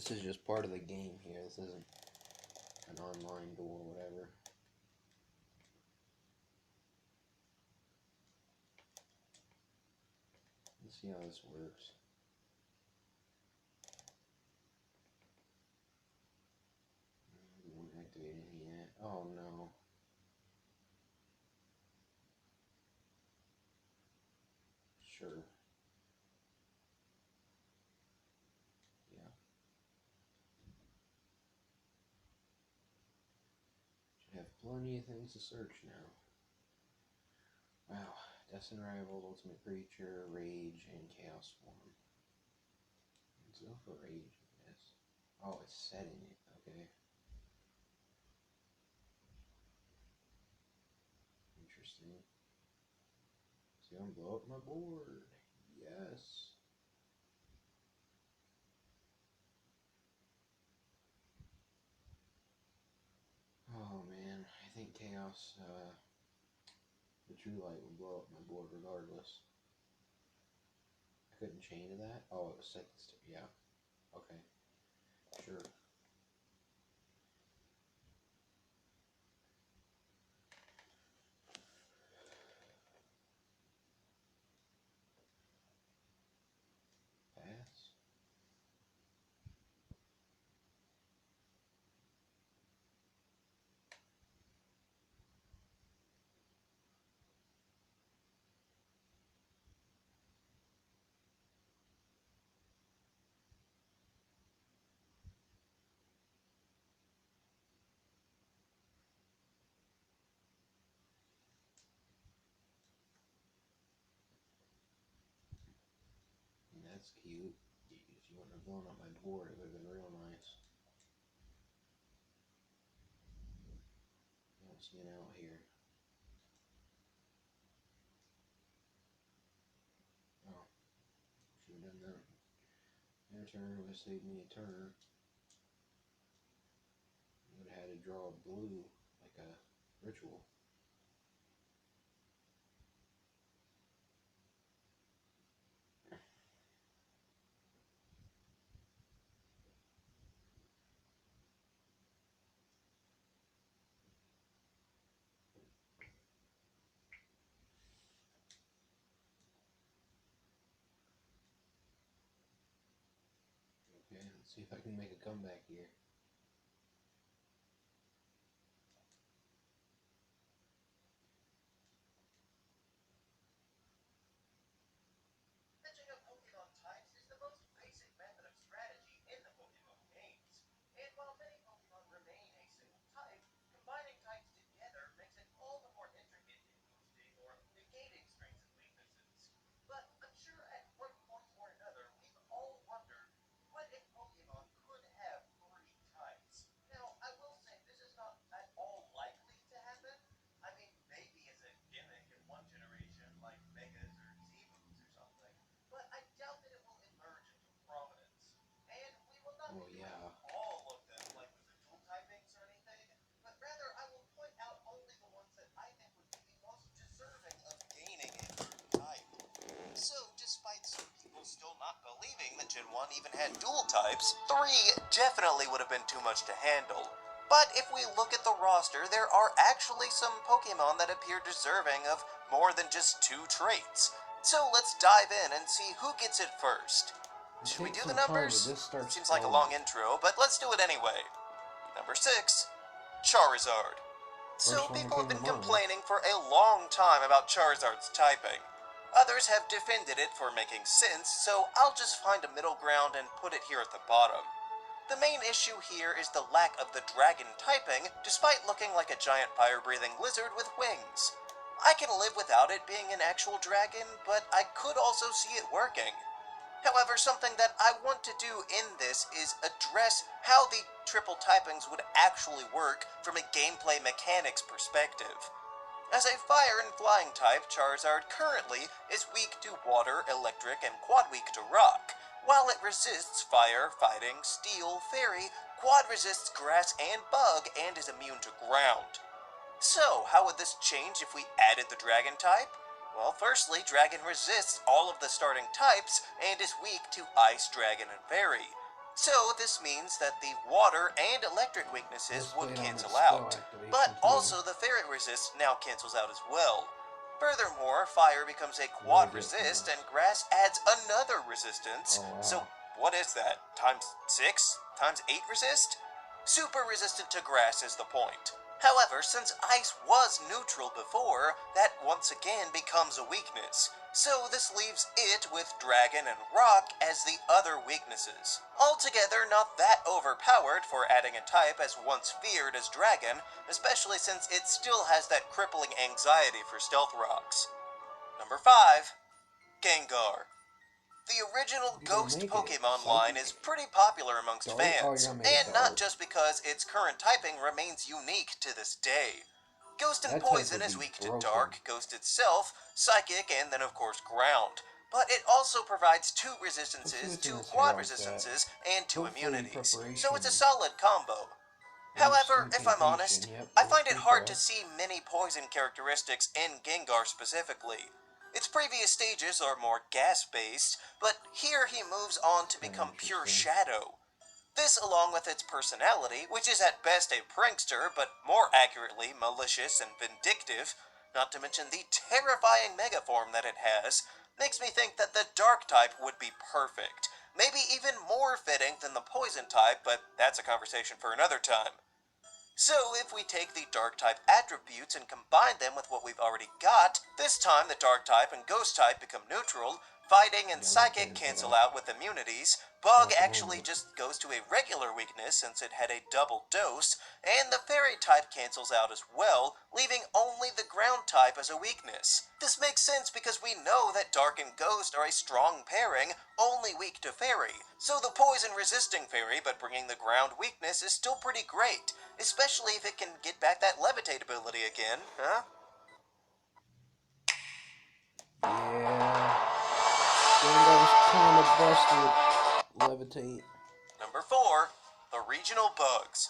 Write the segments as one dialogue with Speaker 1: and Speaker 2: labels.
Speaker 1: This is just part of the game here. This isn't an online duel or whatever. Let's see how this works. We won't activate anything yet. Oh no. Sure. Yeah. Should have plenty of things to search now. Wow. Death Unrivaled, Ultimate Creature, Rage, and Chaos Form. Let's go for Rage, I guess. Oh, it's setting it. Okay. Interesting. See, I'm blow up my board. Yes. Oh man, I think Chaos, the True Light would blow up my board regardless. I couldn't chain to that? Oh, it was set this to, yeah. Okay. Sure. Pass. That's cute. If you wouldn't have blown up my board, it would have been real nice. I don't see an out here. Oh, should have done that. Their turn would have saved me a turn. You would have had to draw a blue, like a ritual. Okay, let's see if I can make a comeback here. Oh yeah.
Speaker 2: Still not believing that Gen 1 even had dual types, 3 definitely would have been too much to handle. But if we look at the roster, there are actually some Pokemon that appear deserving of more than just 2 traits. So let's dive in and see who gets it first. Should we do the numbers? Seems like a long intro, but let's do it anyway. Number 6, Charizard. So people have been complaining for a long time about Charizard's typing. Others have defended it for making sense, so I'll just find a middle ground and put it here at the bottom. The main issue here is the lack of the dragon typing, despite looking like a giant fire-breathing lizard with wings. I can live without it being an actual dragon, but I could also see it working. However, something that I want to do in this is address how the triple typings would actually work from a gameplay mechanics perspective. As a fire and flying type, Charizard currently is weak to water, electric, and quad weak to rock. While it resists fire, fighting, steel, fairy, quad resists grass and bug, and is immune to ground. So, how would this change if we added the dragon type? Well, firstly, dragon resists all of the starting types and is weak to ice, dragon, and fairy. So this means that the water and electric weaknesses
Speaker 1: Let's
Speaker 2: would
Speaker 1: wait on
Speaker 2: cancel
Speaker 1: that spell
Speaker 2: out,
Speaker 1: activation
Speaker 2: but
Speaker 1: too.
Speaker 2: also the fairy resist now cancels out as well. Furthermore, fire becomes a quad resist and grass adds another resistance.
Speaker 1: Oh, wow.
Speaker 2: So what is that? Times 6? Times 8 resist? Super resistant to grass is the point. However, since ice was neutral before, that once again becomes a weakness. So this leaves it with dragon and rock as the other weaknesses. Altogether, not that overpowered for adding a type as once feared as dragon, especially since it still has that crippling anxiety for stealth rocks. Number 5. Gengar. The original Ghost Pokemon line is pretty popular amongst fans, and not just because its current typing remains unique to this day. Ghost and Poison is weak to Dark, Ghost itself, Psychic, and then of course Ground. But it also provides 2 resistances, 2 quad resistances, and 2 immunities, so it's a solid combo. However, if I'm honest, I find it hard to see many poison characteristics in Gengar specifically. Its previous stages are more gas-based, but here he moves on to become pure shadow. This, along with its personality, which is at best a prankster, but more accurately malicious and vindictive, not to mention the terrifying megaform that it has, makes me think that the Dark type would be perfect. Maybe even more fitting than the Poison type, but that's a conversation for another time. So if we take the Dark type attributes and combine them with what we've already got, this time the Dark type and Ghost type become neutral, Fighting and Psychic cancel out with immunities, Bug actually just goes to a regular weakness since it had a double dose, and the Fairy type cancels out as well, leaving only the Ground type as a weakness. This makes sense because we know that Dark and Ghost are a strong pairing, only weak to Fairy, so the poison resisting Fairy but bringing the Ground weakness is still pretty great, especially if it can get back that levitate ability again, huh?
Speaker 1: Yeah. Gengar's kind of busted. Levitate.
Speaker 2: Number 4. The Regional Bugs.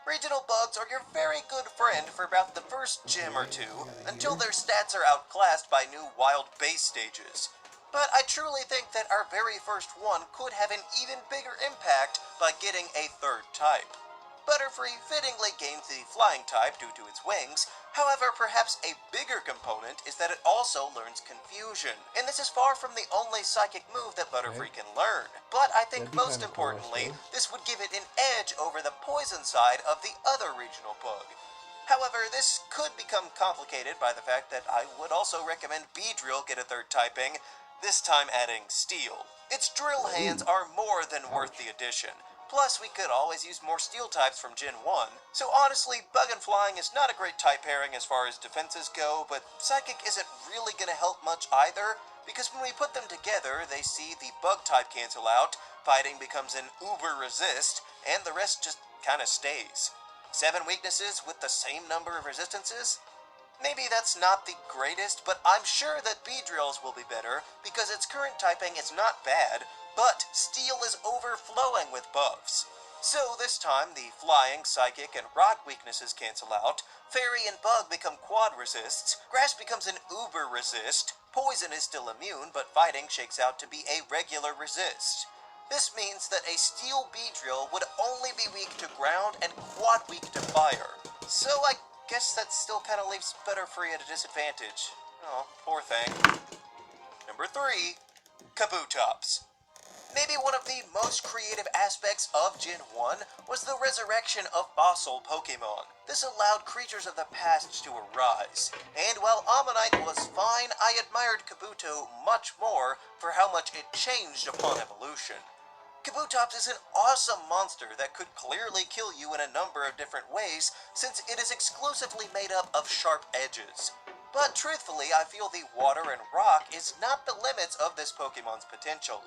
Speaker 2: Regional bugs are your very good friend for about the first gym or two, until their stats are outclassed by new wild base stages. But I truly think that our very first one could have an even bigger impact by getting a third type. Butterfree fittingly gains the flying type due to its wings, however perhaps a bigger component is that it also learns confusion, and this is far from the only psychic move that Butterfree can learn. But I think most importantly, this would give it an edge over the poison side of the other regional bug. However, this could become complicated by the fact that I would also recommend Beedrill get a third typing, this time adding Steel. Its drill hands are more than worth the addition. Plus, we could always use more steel types from Gen 1. So honestly, Bug and Flying is not a great type pairing as far as defenses go, but Psychic isn't really going to help much either, because when we put them together, they see the Bug type cancel out, Fighting becomes an uber resist, and the rest just kinda stays. 7 weaknesses with the same number of resistances? Maybe that's not the greatest, but I'm sure that Beedrills will be better, because its current typing is not bad, but Steel is overflowing with buffs. So this time, the Flying, Psychic, and Rock weaknesses cancel out, Fairy and Bug become quad resists, Grass becomes an uber resist, Poison is still immune, but Fighting shakes out to be a regular resist. This means that a Steel Beedrill would only be weak to ground and quad weak to fire. So I guess that still kind of leaves Butterfree at a disadvantage. Oh, poor thing. Number 3. Kabutops. Maybe one of the most creative aspects of Gen 1 was the resurrection of fossil Pokemon. This allowed creatures of the past to arise, and while Ammonite was fine, I admired Kabuto much more for how much it changed upon evolution. Kabutops is an awesome monster that could clearly kill you in a number of different ways since it is exclusively made up of sharp edges. But truthfully, I feel the water and rock is not the limits of this Pokemon's potential.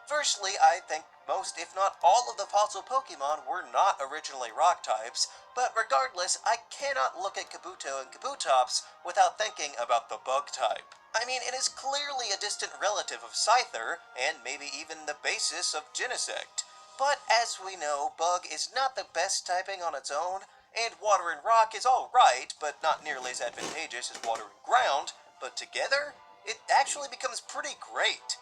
Speaker 2: Firstly, I think most, if not all, of the fossil Pokemon were not originally rock types, but regardless, I cannot look at Kabuto and Kabutops without thinking about the bug type. I mean, it is clearly a distant relative of Scyther, and maybe even the basis of Genesect. But as we know, Bug is not the best typing on its own, and Water and Rock is alright, but not nearly as advantageous as Water and Ground, but together, it actually becomes pretty great.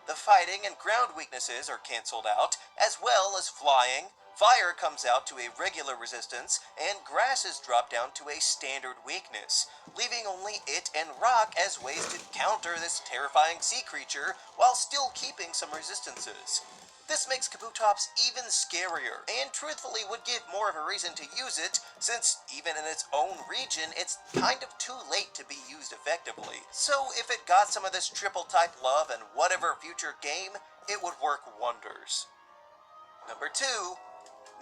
Speaker 2: The fighting and ground weaknesses are cancelled out, as well as flying. Fire comes out to a regular resistance, and grass is dropped down to a standard weakness, leaving only it and rock as ways to counter this terrifying sea creature while still keeping some resistances. This makes Kabutops even scarier, and truthfully would give more of a reason to use it, since even in its own region, it's kind of too late to be used effectively. So if it got some of this triple type love in whatever future game, it would work wonders. Number 2,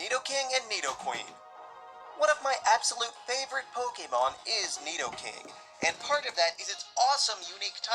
Speaker 2: Nidoking and Nidoqueen. One of my absolute favorite Pokemon is Nidoking, and part of that is its awesome unique type.